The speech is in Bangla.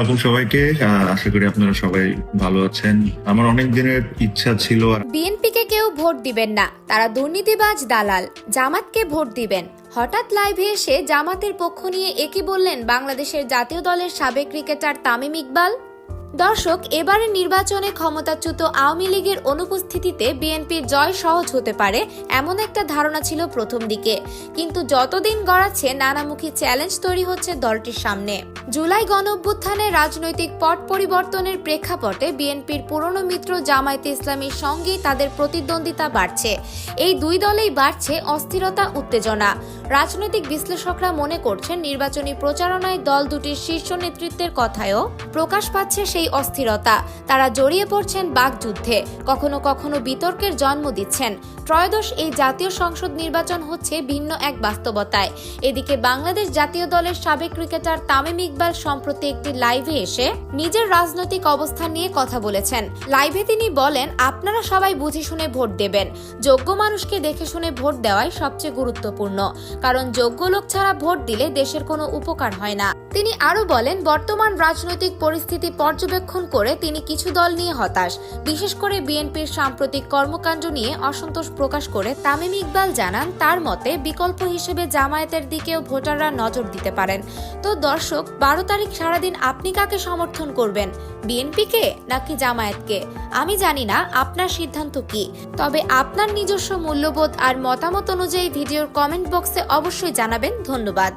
আপু সবাইকে আশা করি আপনারা সবাই ভালো আছেন। আমার অনেক দিনের ইচ্ছা ছিল। বিএনপিকে কেউ ভোট দিবেন না, তারা দুর্নীতিবাজ দালাল। জামাতকে ভোট দিবেন। হঠাৎ লাইভে এসে জামাতের পক্ষ নিয়ে একই বললেন বাংলাদেশের জাতীয় দলের সাবেক ক্রিকেটার তামিম ইকবাল। দর্শক, এবারের নির্বাচনে ক্ষমতাচ্যুত আওয়ামী লীগের অনুপস্থিতিতে বিএনপির জয় সহজ হতে পারে এমন একটা ধারণা ছিল প্রথম দিকে, কিন্তু যতদিন গড়াচ্ছে নানামুখী চ্যালেঞ্জ তৈরি হচ্ছে দলটির সামনে। জুলাই গণঅভ্যুত্থানে রাজনৈতিক পট পরিবর্তনের প্রেক্ষাপটে বিএনপির পুরনো মিত্র জামায়াতে ইসলামীর সঙ্গেই তাদের প্রতিদ্বন্দ্বিতা বাড়ছে। এই দুই দলেই বাড়ছে অস্থিরতা, উত্তেজনা। রাজনৈতিক বিশ্লেষকরা মনে করছেন নির্বাচনী প্রচারণায় দল দুটির শীর্ষ নেতৃত্বের কথায়ও প্রকাশ পাচ্ছে সেই অস্থিরতা। তারা জড়িয়ে পড়ছেন বাকযুদ্ধে, কখনো কখনো বিতর্কের জন্ম দিচ্ছেন। ত্রয়োদশ এই জাতীয় সংসদ নির্বাচন হচ্ছে ভিন্ন এক বাস্তবতায়। এদিকে বাংলাদেশ জাতীয় দলের সাবেক ক্রিকেটার তামিম ইকবাল সম্প্রতি একটি লাইভে এসে নিজের রাজনৈতিক অবস্থান নিয়ে কথা বলেছেন। লাইভে তিনি বলেন, আপনারা সবাই বুঝে শুনে ভোট দেবেন। যোগ্য মানুষকে দেখে শুনে ভোট দেওয়াই সবচেয়ে গুরুত্বপূর্ণ, কারণ যোগ্য লোক ছাড়া ভোট দিলে দেশের কোনো উপকার হয় না। তিনি আরো বলেন, বর্তমান রাজনৈতিক পরিস্থিতি পর্যবেক্ষণ করে তিনি কিছু দল নিয়ে হতাশ, বিশেষ করে বিএনপির সাম্প্রতিক কর্মকাণ্ড নিয়ে অসন্তোষ প্রকাশ করে তামিম ইকবাল জানান, তার মতে বিকল্প হিসেবে জামায়াতের দিকেও ভোটাররা নজর দিতে পারেন। তো দর্শক, 12 তারিখ সারাদিন আপনি কাকে সমর্থন করবেন, বিএনপিকে নাকি জামায়াতকে? আমি জানি না আপনার সিদ্ধান্ত কি, তবে আপনার নিজস্ব মূল্যবোধ আর মতামত অনুযায়ী ভিডিওর কমেন্ট বক্সে অবশ্যই জানাবেন। ধন্যবাদ।